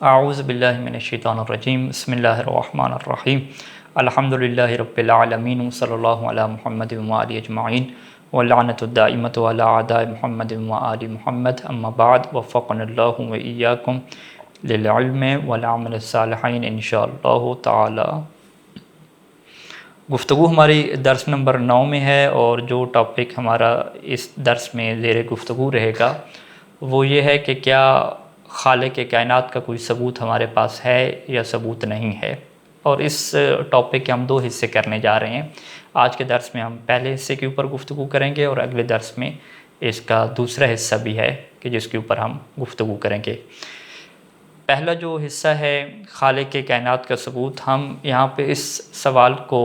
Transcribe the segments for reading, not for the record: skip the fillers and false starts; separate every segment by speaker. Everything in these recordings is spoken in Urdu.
Speaker 1: اعوذ باللہ من الشیطان الرجیم بسم اللہ الرحمن الرحیم الحمدللہ رب العالمین صلی اللہ علی محمد وآلہ اجمعین واللعنۃ الدائمۃ علی اعداء محمد وآل محمد اما بعد وفقنا اللہ وإیاکم للعلم والعمل الصالحین انشاءاللہ تعالی۔ گفتگو ہماری درس نمبر 9 میں ہے، اور جو ٹاپک ہمارا اس درس میں زیر گفتگو رہے گا وہ یہ ہے کہ کیا خالق کائنات کا کوئی ثبوت ہمارے پاس ہے یا ثبوت نہیں ہے۔ اور اس ٹاپک کے ہم 2 حصے کرنے جا رہے ہیں۔ آج کے درس میں ہم پہلے حصے کے اوپر گفتگو کریں گے، اور اگلے درس میں اس کا دوسرا حصہ بھی ہے کہ جس کے اوپر ہم گفتگو کریں گے۔ پہلا جو حصہ ہے خالق کائنات کا ثبوت، ہم یہاں پہ اس سوال کو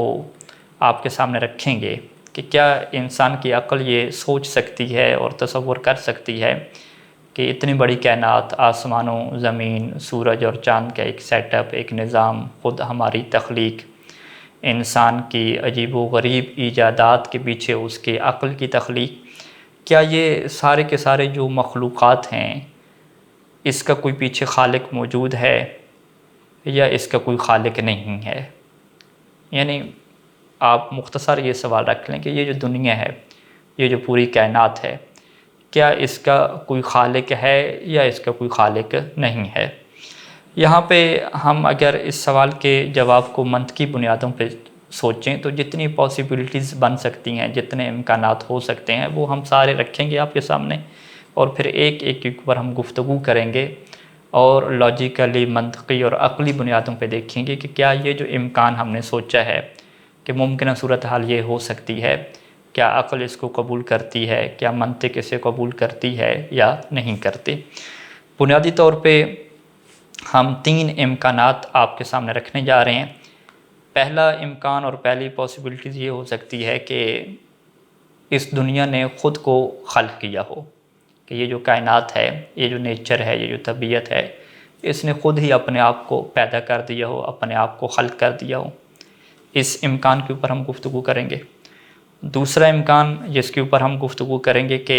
Speaker 1: آپ کے سامنے رکھیں گے کہ کیا انسان کی عقل یہ سوچ سکتی ہے اور تصور کر سکتی ہے کہ اتنی بڑی کائنات، آسمانوں، زمین، سورج اور چاند کا ایک سیٹ اپ، ایک نظام، خود ہماری تخلیق، انسان کی عجیب و غریب ایجادات کے پیچھے اس کے عقل کی تخلیق، کیا یہ سارے کے سارے جو مخلوقات ہیں اس کا کوئی پیچھے خالق موجود ہے یا اس کا کوئی خالق نہیں ہے؟ یعنی آپ مختصر یہ سوال رکھ لیں کہ یہ جو دنیا ہے، یہ جو پوری کائنات ہے، کیا اس کا کوئی خالق ہے یا اس کا کوئی خالق نہیں ہے؟ یہاں پہ ہم اگر اس سوال کے جواب کو منطقی بنیادوں پہ سوچیں تو جتنی پاسبلٹیز بن سکتی ہیں، جتنے امکانات ہو سکتے ہیں، وہ ہم سارے رکھیں گے آپ کے سامنے، اور پھر ایک ایک کے اوپر ہم گفتگو کریں گے اور لاجیکلی، منطقی اور عقلی بنیادوں پہ دیکھیں گے کہ کیا یہ جو امکان ہم نے سوچا ہے کہ ممکنہ صورتحال یہ ہو سکتی ہے، کیا عقل اس کو قبول کرتی ہے، کیا منطق اسے قبول کرتی ہے یا نہیں کرتی۔ بنیادی طور پہ ہم 3 امکانات آپ کے سامنے رکھنے جا رہے ہیں۔ پہلا امکان اور پہلی پاسبلٹیز یہ ہو سکتی ہے کہ اس دنیا نے خود کو خلق کیا ہو، کہ یہ جو کائنات ہے، یہ جو نیچر ہے، یہ جو طبیعت ہے، اس نے خود ہی اپنے آپ کو پیدا کر دیا ہو، اپنے آپ کو خلق کر دیا ہو۔ اس امکان کے اوپر ہم گفتگو کریں گے۔ دوسرا امکان جس کے اوپر ہم گفتگو کریں گے کہ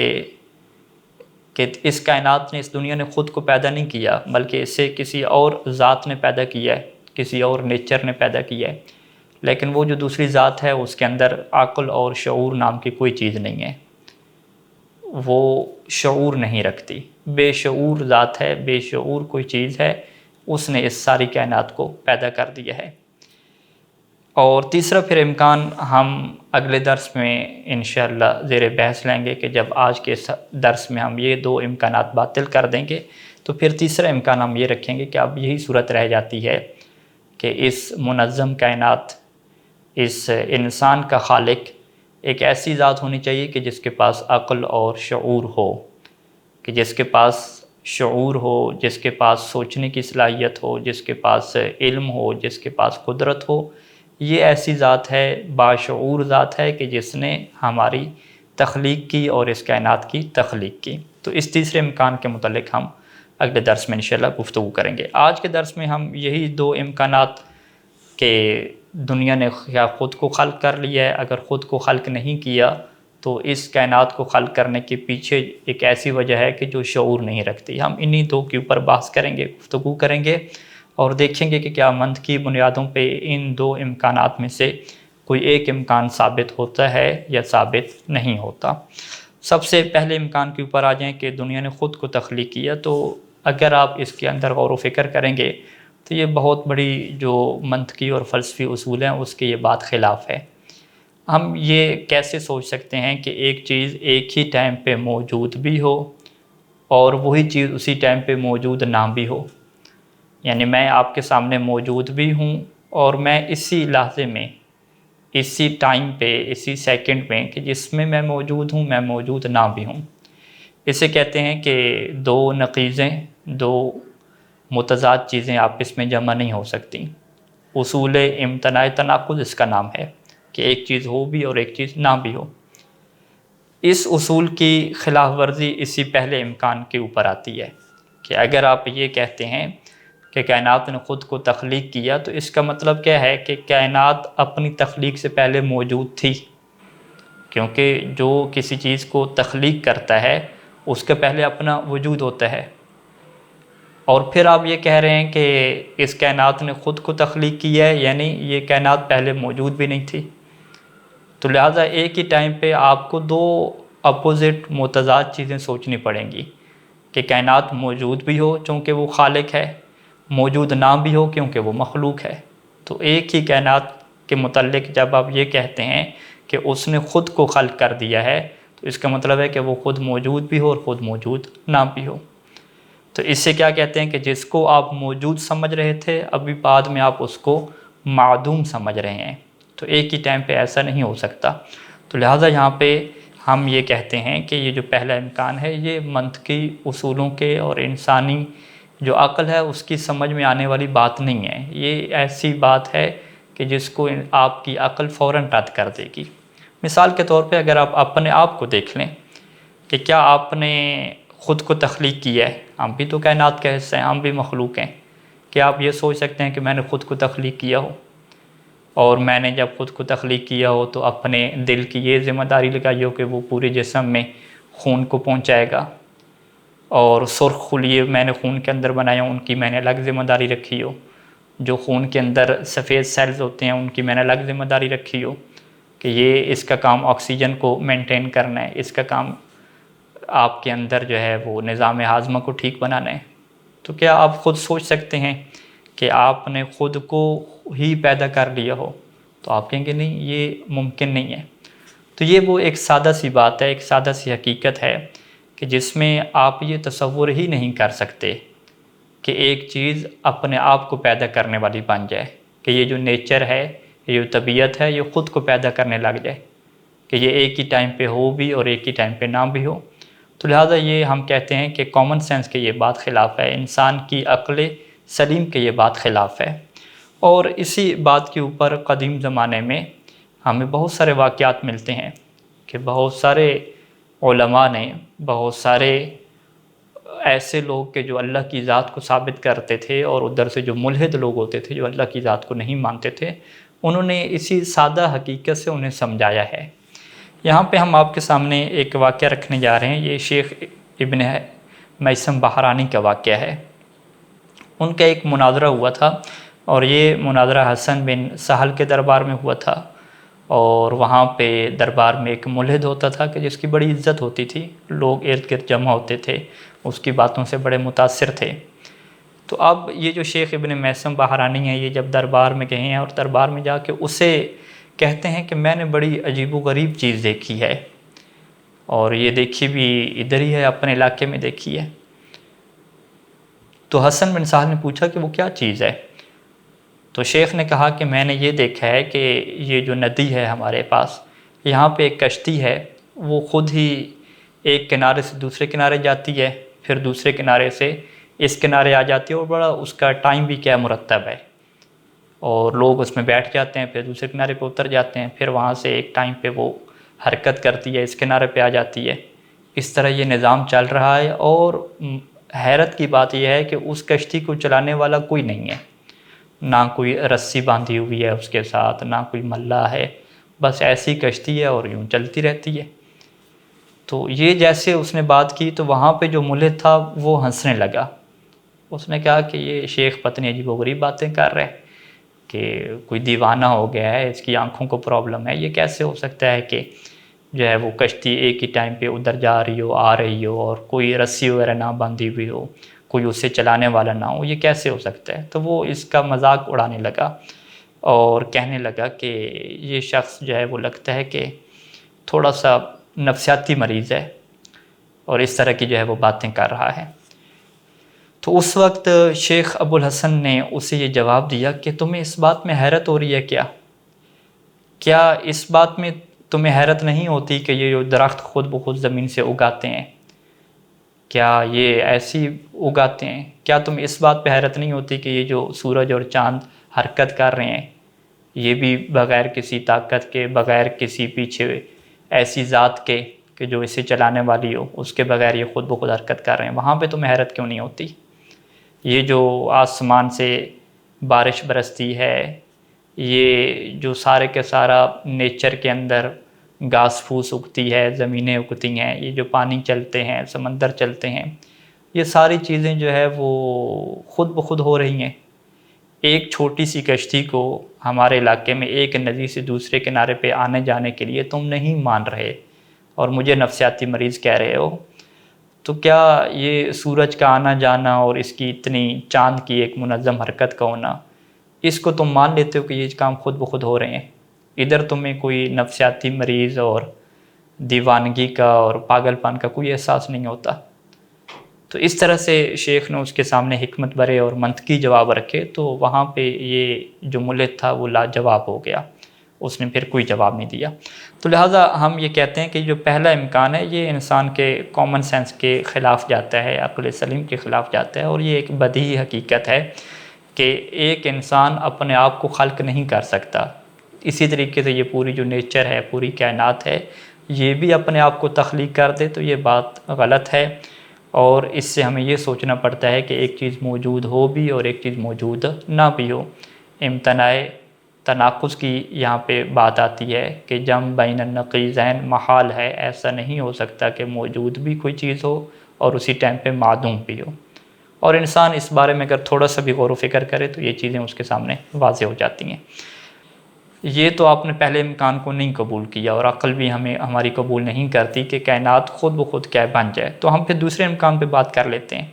Speaker 1: اس کائنات نے، اس دنیا نے خود کو پیدا نہیں کیا، بلکہ اسے کسی اور ذات نے پیدا کیا ہے، کسی اور نیچر نے پیدا کیا ہے، لیکن وہ جو دوسری ذات ہے اس کے اندر عقل اور شعور نام کی کوئی چیز نہیں ہے، وہ شعور نہیں رکھتی، بے شعور ذات ہے، بے شعور کوئی چیز ہے، اس نے اس ساری کائنات کو پیدا کر دیا ہے۔ اور تیسرا پھر امکان ہم اگلے درس میں انشاءاللہ زیر بحث لیں گے کہ جب آج کے درس میں ہم یہ 2 امکانات باطل کر دیں گے تو پھر تیسرا امکان ہم یہ رکھیں گے کہ اب یہی صورت رہ جاتی ہے کہ اس منظم کائنات، اس انسان کا خالق ایک ایسی ذات ہونی چاہیے کہ جس کے پاس عقل اور شعور ہو، کہ جس کے پاس شعور ہو، جس کے پاس سوچنے کی صلاحیت ہو، جس کے پاس علم ہو، جس کے پاس قدرت ہو۔ یہ ایسی ذات ہے، باشعور ذات ہے کہ جس نے ہماری تخلیق کی اور اس کائنات کی تخلیق کی۔ تو اس تیسرے امکان کے متعلق ہم اگلے درس میں انشاءاللہ گفتگو کریں گے۔ آج کے درس میں ہم یہی 2 امکانات کہ دنیا نے یا خود کو خلق کر لیا ہے، اگر خود کو خلق نہیں کیا تو اس کائنات کو خلق کرنے کے پیچھے ایک ایسی وجہ ہے کہ جو شعور نہیں رکھتی، ہم انہی 2 کے اوپر بحث کریں گے، گفتگو کریں گے، اور دیکھیں گے کہ کیا منطقی بنیادوں پہ ان 2 امکانات میں سے کوئی ایک امکان ثابت ہوتا ہے یا ثابت نہیں ہوتا۔ سب سے پہلے امکان کے اوپر آ جائیں کہ دنیا نے خود کو تخلیق کیا، تو اگر آپ اس کے اندر غور و فکر کریں گے تو یہ بہت بڑی جو منطقی اور فلسفی اصول ہیں اس کے یہ بات خلاف ہے۔ ہم یہ کیسے سوچ سکتے ہیں کہ ایک چیز ایک ہی ٹائم پہ موجود بھی ہو اور وہی چیز اسی ٹائم پہ موجود نہ بھی ہو؟ یعنی میں آپ کے سامنے موجود بھی ہوں اور میں اسی لحظے میں، اسی ٹائم پہ، اسی سیکنڈ میں کہ جس میں میں موجود ہوں، میں موجود نہ بھی ہوں۔ اسے کہتے ہیں کہ 2 نقیضیں، 2 متضاد چیزیں آپس میں جمع نہیں ہو سکتی۔ اصول امتناع تناقض اس کا نام ہے کہ ایک چیز ہو بھی اور ایک چیز نہ بھی ہو۔ اس اصول کی خلاف ورزی اسی پہلے امکان کے اوپر آتی ہے کہ اگر آپ یہ کہتے ہیں کہ کائنات نے خود کو تخلیق کیا تو اس کا مطلب کیا ہے کہ کائنات اپنی تخلیق سے پہلے موجود تھی، کیونکہ جو کسی چیز کو تخلیق کرتا ہے اس کے پہلے اپنا وجود ہوتا ہے۔ اور پھر آپ یہ کہہ رہے ہیں کہ اس کائنات نے خود کو تخلیق کی ہے، یعنی یہ کائنات پہلے موجود بھی نہیں تھی۔ تو لہٰذا ایک ہی ٹائم پہ آپ کو دو اپوزٹ متضاد چیزیں سوچنی پڑیں گی، کہ کائنات موجود بھی ہو چونکہ وہ خالق ہے، موجود نہ بھی ہو کیونکہ وہ مخلوق ہے۔ تو ایک ہی کائنات کے متعلق جب آپ یہ کہتے ہیں کہ اس نے خود کو خلق کر دیا ہے، تو اس کا مطلب ہے کہ وہ خود موجود بھی ہو اور خود موجود نہ بھی ہو۔ تو اس سے کیا کہتے ہیں کہ جس کو آپ موجود سمجھ رہے تھے ابھی بعد میں آپ اس کو معدوم سمجھ رہے ہیں، تو ایک ہی ٹائم پہ ایسا نہیں ہو سکتا۔ تو لہٰذا یہاں پہ ہم یہ کہتے ہیں کہ یہ جو پہلا امکان ہے یہ منطقی اصولوں کے اور انسانی جو عقل ہے اس کی سمجھ میں آنے والی بات نہیں ہے۔ یہ ایسی بات ہے کہ جس کو آپ کی عقل فوراً رد کر دے گی۔ مثال کے طور پہ اگر آپ اپنے آپ کو دیکھ لیں کہ کیا آپ نے خود کو تخلیق کی ہے؟ ہم بھی تو کائنات کا حصہ ہیں، ہم بھی مخلوق ہیں۔ کیا آپ یہ سوچ سکتے ہیں کہ میں نے خود کو تخلیق کیا ہو؟ اور میں نے جب خود کو تخلیق کیا ہو تو اپنے دل کی یہ ذمہ داری لگائی ہو کہ وہ پورے جسم میں خون کو پہنچائے گا، اور سرخ خلیے میں نے خون کے اندر بنائے ہوں ان کی میں نے الگ ذمہ داری رکھی ہو، جو خون کے اندر سفید سیلز ہوتے ہیں ان کی میں نے الگ ذمہ داری رکھی ہو کہ یہ اس کا کام آکسیجن کو مینٹین کرنا ہے، اس کا کام آپ کے اندر جو ہے وہ نظام ہاضمہ کو ٹھیک بنانا ہے۔ تو کیا آپ خود سوچ سکتے ہیں کہ آپ نے خود کو ہی پیدا کر لیا ہو؟ تو آپ کہیں گے نہیں، یہ ممکن نہیں ہے۔ تو یہ وہ ایک سادہ سی بات ہے، ایک سادہ سی حقیقت ہے کہ جس میں آپ یہ تصور ہی نہیں کر سکتے کہ ایک چیز اپنے آپ کو پیدا کرنے والی بن جائے، کہ یہ جو نیچر ہے، یہ جو طبیعت ہے، یہ خود کو پیدا کرنے لگ جائے، کہ یہ ایک ہی ٹائم پہ ہو بھی اور ایک ہی ٹائم پہ نہ بھی ہو۔ تو لہٰذا یہ ہم کہتے ہیں کہ کامن سینس کے یہ بات خلاف ہے، انسان کی عقل سلیم کے یہ بات خلاف ہے۔ اور اسی بات کے اوپر قدیم زمانے میں ہمیں بہت سارے واقعات ملتے ہیں کہ بہت سارے علماء نے، بہت سارے ایسے لوگ کہ جو اللہ کی ذات کو ثابت کرتے تھے اور ادھر سے جو ملحد لوگ ہوتے تھے جو اللہ کی ذات کو نہیں مانتے تھے، انہوں نے اسی سادہ حقیقت سے انہیں سمجھایا ہے۔ یہاں پہ ہم آپ کے سامنے ایک واقعہ رکھنے جا رہے ہیں، یہ شیخ ابن میثم بحرانی کا واقعہ ہے۔ ان کا ایک مناظرہ ہوا تھا، اور یہ مناظرہ حسن بن سہل کے دربار میں ہوا تھا، اور وہاں پہ دربار میں ایک ملحد ہوتا تھا کہ جس کی بڑی عزت ہوتی تھی، لوگ ارد گرد جمع ہوتے تھے، اس کی باتوں سے بڑے متاثر تھے۔ تو اب یہ جو شیخ ابن میثم بحرانی ہیں، یہ جب دربار میں گئے ہیں اور دربار میں جا کے اسے کہتے ہیں کہ میں نے بڑی عجیب و غریب چیز دیکھی ہے، اور یہ دیکھی بھی ادھر ہی ہے، اپنے علاقے میں دیکھی ہے۔ تو حسن بن سہل نے پوچھا کہ وہ کیا چیز ہے؟ تو شیخ نے کہا کہ میں نے یہ دیکھا ہے کہ یہ جو ندی ہے ہمارے پاس، یہاں پہ ایک کشتی ہے، وہ خود ہی ایک کنارے سے دوسرے کنارے جاتی ہے، پھر دوسرے کنارے سے اس کنارے آ جاتی ہے، اور بڑا اس کا ٹائم بھی کیا مرتب ہے، اور لوگ اس میں بیٹھ جاتے ہیں، پھر دوسرے کنارے پہ اتر جاتے ہیں، پھر وہاں سے ایک ٹائم پہ وہ حرکت کرتی ہے، اس کنارے پہ آ جاتی ہے۔ اس طرح یہ نظام چل رہا ہے، اور حیرت کی بات یہ ہے کہ اس کشتی کو چلانے والا کوئی نہیں ہے، نہ کوئی رسی باندھی ہوئی ہے اس کے ساتھ، نہ کوئی ملا ہے، بس ایسی کشتی ہے اور یوں چلتی رہتی ہے۔ تو یہ جیسے اس نے بات کی تو وہاں پہ جو ملحد تھا وہ ہنسنے لگا۔ اس نے کہا کہ یہ شیخ پتہ نہیں عجیب و غریب باتیں کر رہے، کہ کوئی دیوانہ ہو گیا ہے، اس کی آنکھوں کو پرابلم ہے، یہ کیسے ہو سکتا ہے کہ جو ہے وہ کشتی ایک ہی ٹائم پہ ادھر جا رہی ہو، آ رہی ہو، اور کوئی رسی وغیرہ نہ باندھی ہوئی ہو، کوئی اسے چلانے والا نہ ہو، یہ کیسے ہو سکتا ہے؟ تو وہ اس کا مذاق اڑانے لگا اور کہنے لگا کہ یہ شخص جو ہے وہ لگتا ہے کہ تھوڑا سا نفسیاتی مریض ہے، اور اس طرح کی جو ہے وہ باتیں کر رہا ہے۔ تو اس وقت شیخ ابو الحسن نے اسے یہ جواب دیا کہ تمہیں اس بات میں حیرت ہو رہی ہے کیا اس بات میں تمہیں حیرت نہیں ہوتی کہ یہ جو درخت خود بخود زمین سے اگاتے ہیں، کیا یہ ایسی اگاتے ہیں؟ کیا تم اس بات پہ حیرت نہیں ہوتی کہ یہ جو سورج اور چاند حرکت کر رہے ہیں، یہ بھی بغیر کسی طاقت کے، بغیر کسی پیچھے ایسی ذات کے کہ جو اسے چلانے والی ہو، اس کے بغیر یہ خود بخود حرکت کر رہے ہیں؟ وہاں پہ تمہیں حیرت کیوں نہیں ہوتی؟ یہ جو آسمان سے بارش برستی ہے، یہ جو سارے کے سارا نیچر کے اندر گھاس پھوس اگتی ہے، زمینیں اگتی ہیں، یہ جو پانی چلتے ہیں، سمندر چلتے ہیں، یہ ساری چیزیں جو ہے وہ خود بخود ہو رہی ہیں۔ ایک چھوٹی سی کشتی کو ہمارے علاقے میں ایک ندی سے دوسرے کنارے پہ آنے جانے کے لیے تم نہیں مان رہے اور مجھے نفسیاتی مریض کہہ رہے ہو، تو کیا یہ سورج کا آنا جانا اور اس کی اتنی چاند کی ایک منظم حرکت کا ہونا، اس کو تم مان لیتے ہو کہ یہ کام خود بخود ہو رہے ہیں؟ ادھر تمہیں کوئی نفسیاتی مریض اور دیوانگی کا اور پاگل پن کا کوئی احساس نہیں ہوتا۔ تو اس طرح سے شیخ نے اس کے سامنے حکمت برے اور منطقی جواب رکھے، تو وہاں پہ یہ جو ملحد تھا وہ لاجواب ہو گیا، اس نے پھر کوئی جواب نہیں دیا۔ تو لہٰذا ہم یہ کہتے ہیں کہ جو پہلا امکان ہے یہ انسان کے کامن سینس کے خلاف جاتا ہے، عقل سلیم کے خلاف جاتا ہے، اور یہ ایک بدیہی حقیقت ہے کہ ایک انسان اپنے آپ کو خلق نہیں کر سکتا۔ اسی طریقے سے یہ پوری جو نیچر ہے، پوری کائنات ہے، یہ بھی اپنے آپ کو تخلیق کر دے تو یہ بات غلط ہے، اور اس سے ہمیں یہ سوچنا پڑتا ہے کہ ایک چیز موجود ہو بھی اور ایک چیز موجود نہ بھی ہو۔ امتناع تناقض کی یہاں پہ بات آتی ہے کہ جم بین النقیضین محال ہے، ایسا نہیں ہو سکتا کہ موجود بھی کوئی چیز ہو اور اسی ٹائم پہ معدوم بھی ہو، اور انسان اس بارے میں اگر تھوڑا سا بھی غور و فکر کرے تو یہ چیزیں اس کے سامنے واضح ہو جاتی ہیں۔ یہ تو آپ نے پہلے امکان کو نہیں قبول کیا، اور عقل بھی ہماری قبول نہیں کرتی کہ کائنات خود بخود کیا بن جائے، تو ہم پھر دوسرے امکان پہ بات کر لیتے ہیں۔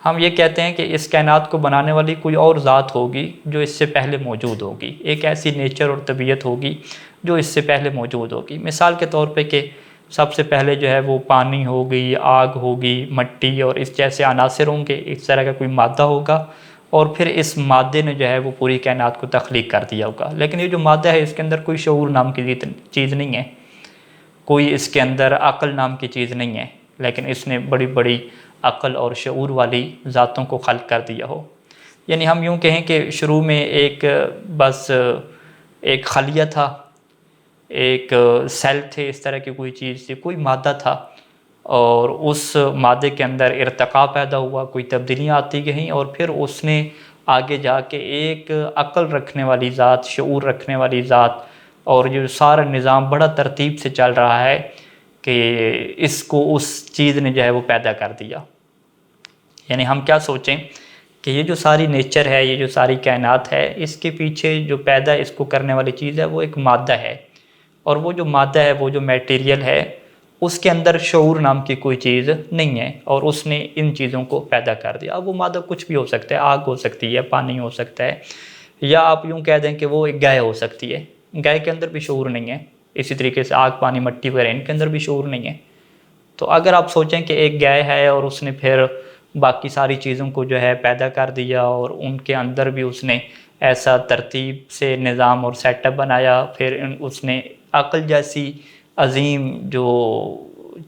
Speaker 1: ہم یہ کہتے ہیں کہ اس کائنات کو بنانے والی کوئی اور ذات ہوگی جو اس سے پہلے موجود ہوگی، ایک ایسی نیچر اور طبیعت ہوگی جو اس سے پہلے موجود ہوگی۔ مثال کے طور پہ کہ سب سے پہلے جو ہے وہ پانی ہوگی، آگ ہوگی، مٹی اور اس جیسے عناصر ہوں گے، اس طرح کا کوئی مادہ ہوگا، اور پھر اس مادے نے جو ہے وہ پوری کائنات کو تخلیق کر دیا ہوگا۔ لیکن یہ جو مادہ ہے اس کے اندر کوئی شعور نام کی چیز نہیں ہے، کوئی اس کے اندر عقل نام کی چیز نہیں ہے، لیکن اس نے بڑی بڑی عقل اور شعور والی ذاتوں کو خلق کر دیا ہو۔ یعنی ہم یوں کہیں کہ شروع میں بس ایک خلیہ تھا، ایک سیل تھے، اس طرح کی کوئی چیز تھی، کوئی مادہ تھا، اور اس مادے کے اندر ارتقاء پیدا ہوا، کوئی تبدیلیاں آتی گئیں، اور پھر اس نے آگے جا کے ایک عقل رکھنے والی ذات، شعور رکھنے والی ذات، اور جو سارا نظام بڑا ترتیب سے چل رہا ہے کہ اس کو اس چیز نے جو ہے وہ پیدا کر دیا۔ یعنی ہم کیا سوچیں کہ یہ جو ساری نیچر ہے، یہ جو ساری کائنات ہے، اس کے پیچھے جو پیدا اس کو کرنے والی چیز ہے وہ ایک مادہ ہے، اور وہ جو مادہ ہے، وہ جو میٹیریل ہے، اس کے اندر شعور نام کی کوئی چیز نہیں ہے، اور اس نے ان چیزوں کو پیدا کر دیا۔ اب وہ مادہ کچھ بھی ہو سکتا ہے، آگ ہو سکتی ہے، پانی ہو سکتا ہے، یا آپ یوں کہہ دیں کہ وہ ایک گائے ہو سکتی ہے، گائے کے اندر بھی شعور نہیں ہے۔ اسی طریقے سے آگ، پانی، مٹی وغیرہ ان کے اندر بھی شعور نہیں ہے۔ تو اگر آپ سوچیں کہ ایک گائے ہے اور اس نے پھر باقی ساری چیزوں کو جو ہے پیدا کر دیا، اور ان کے اندر بھی اس نے ایسا ترتیب سے نظام اور سیٹ اپ بنایا، پھر اس نے عقل جیسی عظیم جو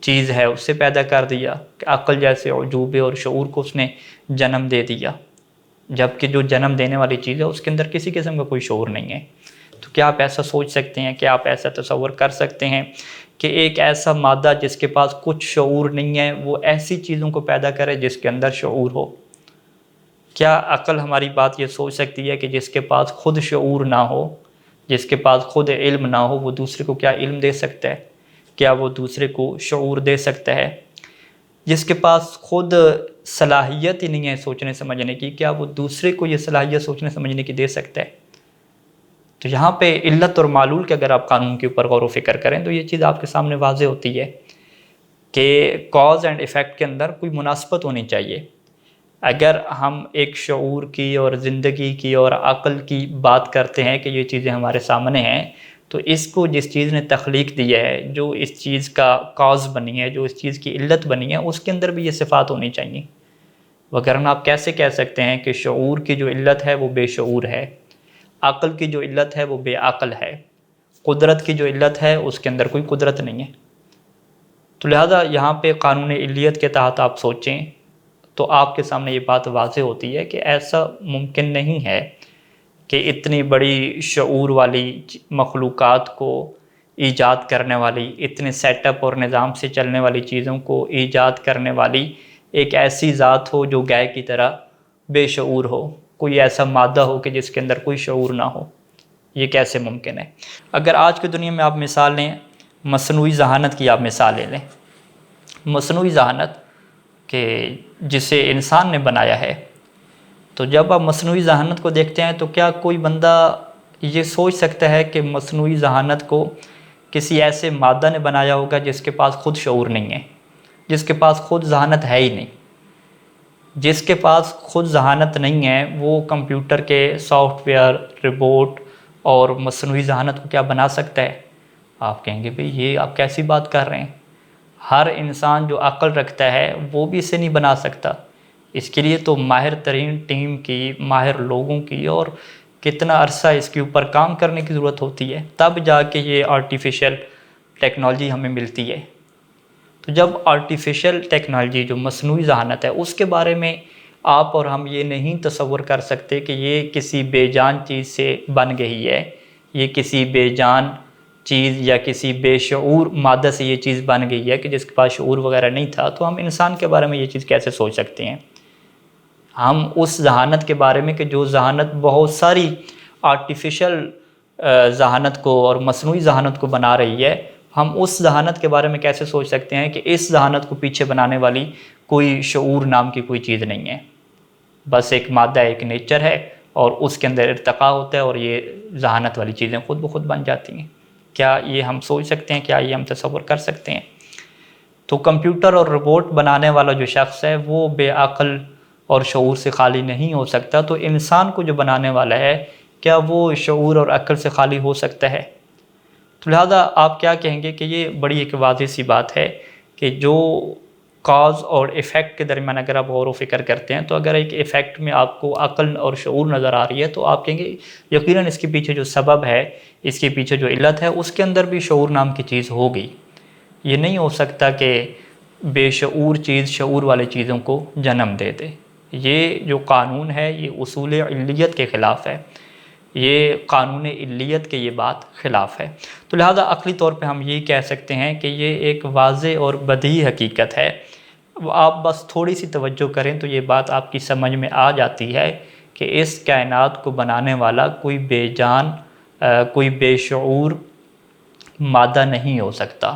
Speaker 1: چیز ہے اس سے پیدا کر دیا، کہ عقل جیسے عجوبے اور شعور کو اس نے جنم دے دیا، جبکہ جو جنم دینے والی چیز ہے اس کے اندر کسی قسم کا کوئی شعور نہیں ہے۔ تو کیا آپ ایسا سوچ سکتے ہیں، کیا آپ ایسا تصور کر سکتے ہیں کہ ایک ایسا مادہ جس کے پاس کچھ شعور نہیں ہے وہ ایسی چیزوں کو پیدا کرے جس کے اندر شعور ہو؟ کیا عقل ہماری بات یہ سوچ سکتی ہے کہ جس کے پاس خود شعور نہ ہو، جس کے پاس خود علم نہ ہو، وہ دوسرے کو کیا علم دے سکتا ہے؟ کیا وہ دوسرے کو شعور دے سکتا ہے؟ جس کے پاس خود صلاحیت ہی نہیں ہے سوچنے سمجھنے کی، کیا وہ دوسرے کو یہ صلاحیت سوچنے سمجھنے کی دے سکتا ہے؟ تو یہاں پہ علت اور معلول کے اگر آپ قانون کے اوپر غور و فکر کریں تو یہ چیز آپ کے سامنے واضح ہوتی ہے کہ کاز اینڈ ایفیکٹ کے اندر کوئی مناسبت ہونی چاہیے۔ اگر ہم ایک شعور کی اور زندگی کی اور عقل کی بات کرتے ہیں کہ یہ چیزیں ہمارے سامنے ہیں، تو اس کو جس چیز نے تخلیق دی ہے، جو اس چیز کا کاز بنی ہے، جو اس چیز کی علت بنی ہے، اس کے اندر بھی یہ صفات ہونی چاہیے۔ وگرنہ آپ کیسے کہہ سکتے ہیں کہ شعور کی جو علت ہے وہ بے شعور ہے، عقل کی جو علت ہے وہ بے عقل ہے، قدرت کی جو علت ہے اس کے اندر کوئی قدرت نہیں ہے؟ تو لہٰذا یہاں پہ قانون علیت کے تحت آپ سوچیں تو آپ کے سامنے یہ بات واضح ہوتی ہے کہ ایسا ممکن نہیں ہے کہ اتنی بڑی شعور والی مخلوقات کو ایجاد کرنے والی، اتنے سیٹ اپ اور نظام سے چلنے والی چیزوں کو ایجاد کرنے والی ایک ایسی ذات ہو جو گائے کی طرح بے شعور ہو، کوئی ایسا مادہ ہو کہ جس کے اندر کوئی شعور نہ ہو۔ یہ کیسے ممکن ہے؟ اگر آج کی دنیا میں آپ مثال لیں، مصنوعی ذہانت کی آپ مثال لے لیں۔ مصنوعی ذہانت کہ جسے انسان نے بنایا ہے. تو جب آپ مصنوعی ذہانت کو دیکھتے ہیں تو کیا کوئی بندہ یہ سوچ سکتا ہے کہ مصنوعی ذہانت کو کسی ایسے مادہ نے بنایا ہوگا جس کے پاس خود شعور نہیں ہے، جس کے پاس خود ذہانت ہے ہی نہیں؟ جس کے پاس خود ذہانت نہیں ہے وہ کمپیوٹر کے سافٹ ویئر، روبوٹ اور مصنوعی ذہانت کو کیا بنا سکتا ہے؟ آپ کہیں گے بھئی یہ آپ کیسی بات کر رہے ہیں، ہر انسان جو عقل رکھتا ہے وہ بھی اسے نہیں بنا سکتا. اس کے لیے تو ماہر ترین ٹیم کی، ماہر لوگوں کی، اور کتنا عرصہ اس کے اوپر کام کرنے کی ضرورت ہوتی ہے، تب جا کے یہ آرٹیفیشل ٹیکنالوجی ہمیں ملتی ہے. تو جب آرٹیفیشل ٹیکنالوجی جو مصنوعی ذہانت ہے اس کے بارے میں آپ اور ہم یہ نہیں تصور کر سکتے کہ یہ کسی بے جان چیز سے بن گئی ہے، یہ کسی بے جان چیز یا کسی بے شعور مادہ سے یہ چیز بن گئی ہے کہ جس کے پاس شعور وغیرہ نہیں تھا، تو ہم انسان کے بارے میں یہ چیز کیسے سوچ سکتے ہیں؟ ہم اس ذہانت کے بارے میں کہ جو ذہانت بہت ساری آرٹیفیشل ذہانت کو اور مصنوعی ذہانت کو بنا رہی ہے، ہم اس ذہانت کے بارے میں کیسے سوچ سکتے ہیں کہ اس ذہانت کو پیچھے بنانے والی کوئی شعور نام کی کوئی چیز نہیں ہے، بس ایک مادہ، ایک نیچر ہے اور اس کے اندر ارتقاء ہوتا ہے اور یہ ذہانت والی چیزیں خود بخود بن جاتی ہیں. کیا یہ ہم سوچ سکتے ہیں؟ کیا یہ ہم تصور کر سکتے ہیں؟ تو کمپیوٹر اور روبوٹ بنانے والا جو شخص ہے وہ بے عقل اور شعور سے خالی نہیں ہو سکتا، تو انسان کو جو بنانے والا ہے کیا وہ شعور اور عقل سے خالی ہو سکتا ہے؟ تو لہٰذا آپ کیا کہیں گے کہ یہ بڑی ایک واضح سی بات ہے کہ جو کاز اور ایفیکٹ کے درمیان اگر آپ غور و فکر کرتے ہیں تو اگر ایک ایفیکٹ میں آپ کو عقل اور شعور نظر آ رہی ہے تو آپ کہیں گے یقیناً اس کے پیچھے جو سبب ہے، اس کے پیچھے جو علت ہے، اس کے اندر بھی شعور نام کی چیز ہوگی. یہ نہیں ہو سکتا کہ بے شعور چیز شعور والے چیزوں کو جنم دے دے. یہ جو قانون ہے یہ اصول علیت کے خلاف ہے، یہ قانون علیت کے یہ بات خلاف ہے. تو لہذا عقلی طور پہ ہم یہی کہہ سکتے ہیں کہ یہ ایک واضح اور بدیہی حقیقت ہے. آپ بس تھوڑی سی توجہ کریں تو یہ بات آپ کی سمجھ میں آ جاتی ہے کہ اس کائنات کو بنانے والا کوئی بے جان، کوئی بے شعور مادہ نہیں ہو سکتا،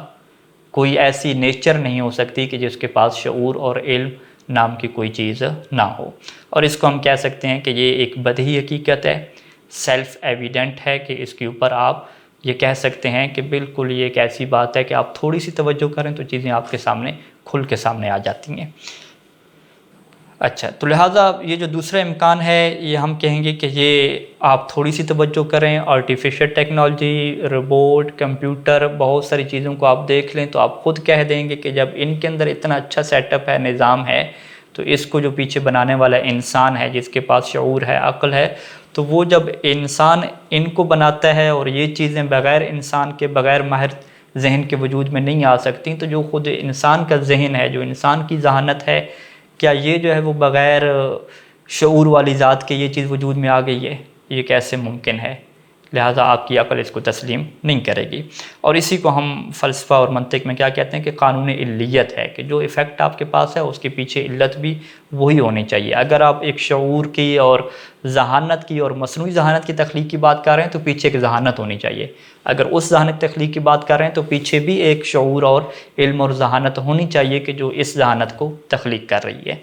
Speaker 1: کوئی ایسی نیچر نہیں ہو سکتی کہ جس کے پاس شعور اور علم نام کی کوئی چیز نہ ہو. اور اس کو ہم کہہ سکتے ہیں کہ یہ ایک بدیہی حقیقت ہے، سیلف ایویڈنٹ ہے، کہ اس کے اوپر آپ یہ کہہ سکتے ہیں کہ بالکل یہ ایک ایسی بات ہے کہ آپ تھوڑی سی توجہ کریں تو چیزیں آپ کے سامنے کھل کے سامنے آ جاتی ہیں. اچھا، تو لہٰذا یہ جو دوسرا امکان ہے یہ ہم کہیں گے کہ یہ آپ تھوڑی سی توجہ کریں، آرٹیفیشل ٹیکنالوجی، روبوٹ، کمپیوٹر، بہت ساری چیزوں کو آپ دیکھ لیں تو آپ خود کہہ دیں گے کہ جب ان کے اندر اتنا اچھا سیٹ اپ ہے، نظام ہے، تو اس کو جو پیچھے بنانے والا انسان ہے جس کے پاس شعور ہے، عقل ہے، تو وہ جب انسان ان کو بناتا ہے اور یہ چیزیں بغیر انسان کے، بغیر ماہر ذہن کے وجود میں نہیں آ سکتی، تو جو خود انسان کا ذہن ہے، جو انسان کی ذہانت ہے، کیا یہ جو ہے وہ بغیر شعور والی ذات کے یہ چیز وجود میں آ گئی ہے؟ یہ کیسے ممکن ہے؟ لہٰذا آپ کی عقل اس کو تسلیم نہیں کرے گی. اور اسی کو ہم فلسفہ اور منطق میں کیا کہتے ہیں کہ قانون علیت ہے، کہ جو ایفیکٹ آپ کے پاس ہے اس کے پیچھے علت بھی وہی ہونی چاہیے. اگر آپ ایک شعور کی اور ذہانت کی اور مصنوعی ذہانت کی تخلیق کی بات کر رہے ہیں تو پیچھے ایک ذہانت ہونی چاہیے. اگر اس ذہانت تخلیق کی بات کر رہے ہیں تو پیچھے بھی ایک شعور اور علم اور ذہانت ہونی چاہیے کہ جو اس ذہانت کو تخلیق کر رہی ہے.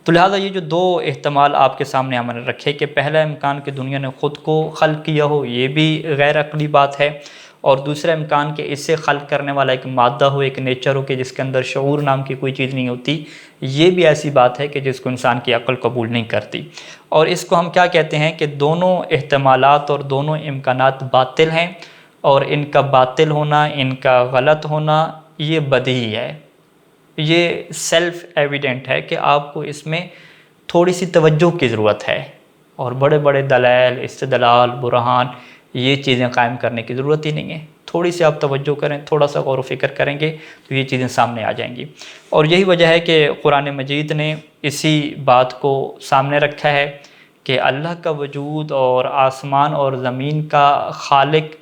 Speaker 1: تو لہٰذا یہ جو دو احتمال آپ کے سامنے ہم نے رکھے کہ پہلا امکان کہ دنیا نے خود کو خلق کیا ہو، یہ بھی غیر عقلی بات ہے، اور دوسرا امکان کہ اس سے خلق کرنے والا ایک مادہ ہو، ایک نیچر ہو کہ جس کے اندر شعور نام کی کوئی چیز نہیں ہوتی، یہ بھی ایسی بات ہے کہ جس کو انسان کی عقل قبول نہیں کرتی. اور اس کو ہم کیا کہتے ہیں کہ دونوں احتمالات اور دونوں امکانات باطل ہیں، اور ان کا باطل ہونا، ان کا غلط ہونا یہ بدیہی ہے، یہ سیلف ایویڈنٹ ہے کہ آپ کو اس میں تھوڑی سی توجہ کی ضرورت ہے، اور بڑے بڑے دلائل، استدلال، برہان، یہ چیزیں قائم کرنے کی ضرورت ہی نہیں ہے. تھوڑی سی آپ توجہ کریں، تھوڑا سا غور و فکر کریں گے تو یہ چیزیں سامنے آ جائیں گی. اور یہی وجہ ہے کہ قرآن مجید نے اسی بات کو سامنے رکھا ہے کہ اللہ کا وجود اور آسمان اور زمین کا خالق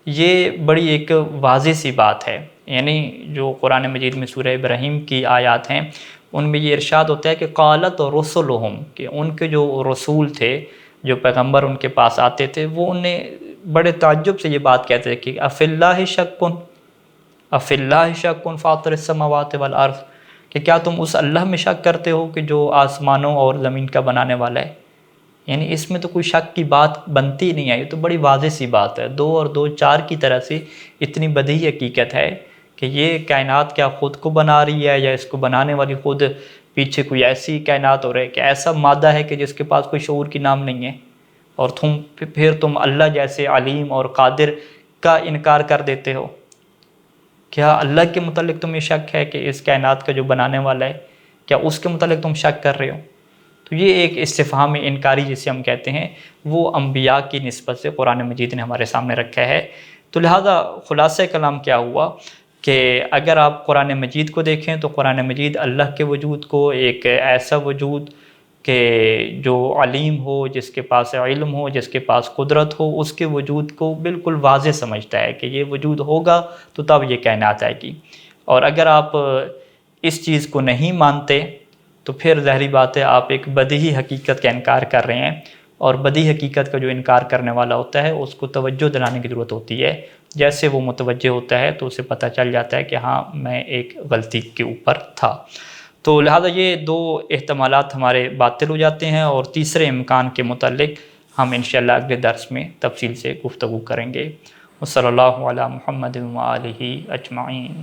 Speaker 1: یہ بڑی ایک واضح سی بات ہے. یعنی جو قرآن مجید میں سورہ ابراہیم کی آیات ہیں ان میں یہ ارشاد ہوتا ہے کہ قالت رسلہم، کہ ان کے جو رسول تھے، جو پیغمبر ان کے پاس آتے تھے، وہ انہیں بڑے تعجب سے یہ بات کہتے تھے کہ افی اللہ شک فاطر السماوات والارض، کہ کیا تم اس اللہ میں شک کرتے ہو کہ جو آسمانوں اور زمین کا بنانے والا ہے؟ یعنی اس میں تو کوئی شک کی بات بنتی نہیں ہے، یہ تو بڑی واضح سی بات ہے، 2 اور 2 4 کی طرح سے اتنی بدیہی حقیقت ہے کہ یہ کائنات کیا خود کو بنا رہی ہے یا اس کو بنانے والی خود پیچھے کوئی ایسی کائنات ہو رہی ہے کہ ایسا مادہ ہے کہ جس کے پاس کوئی شعور کی نام نہیں ہے، اور پھر تم اللہ جیسے علیم اور قادر کا انکار کر دیتے ہو۔ کیا اللہ کے متعلق تمہیں شک ہے کہ اس کائنات کا جو بنانے والا ہے، کیا اس کے متعلق تم شک کر رہے ہو؟ تو یہ ایک استفہام انکاری جسے ہم کہتے ہیں، وہ انبیاء کی نسبت سے قرآن مجید نے ہمارے سامنے رکھا ہے۔ تو لہٰذا خلاصہ کلام کیا ہوا کہ اگر آپ قرآن مجید کو دیکھیں تو قرآن مجید اللہ کے وجود کو ایک ایسا وجود کہ جو علیم ہو، جس کے پاس علم ہو، جس کے پاس قدرت ہو، اس کے وجود کو بالکل واضح سمجھتا ہے کہ یہ وجود ہوگا تو تب یہ کائنات آئے گی۔ اور اگر آپ اس چیز کو نہیں مانتے تو پھر ظاہری بات ہے آپ ایک بدیہی حقیقت کا انکار کر رہے ہیں، اور بدیہی حقیقت کا جو انکار کرنے والا ہوتا ہے اس کو توجہ دلانے کی ضرورت ہوتی ہے۔ جیسے وہ متوجہ ہوتا ہے تو اسے پتہ چل جاتا ہے کہ ہاں میں ایک غلطی کے اوپر تھا۔ تو لہٰذا یہ 2 احتمالات ہمارے باطل ہو جاتے ہیں، اور تیسرے امکان کے متعلق ہم انشاءاللہ اگلے درس میں تفصیل سے گفتگو کریں گے۔ وصلی اللہ علی محمد و آلہ اجمعین۔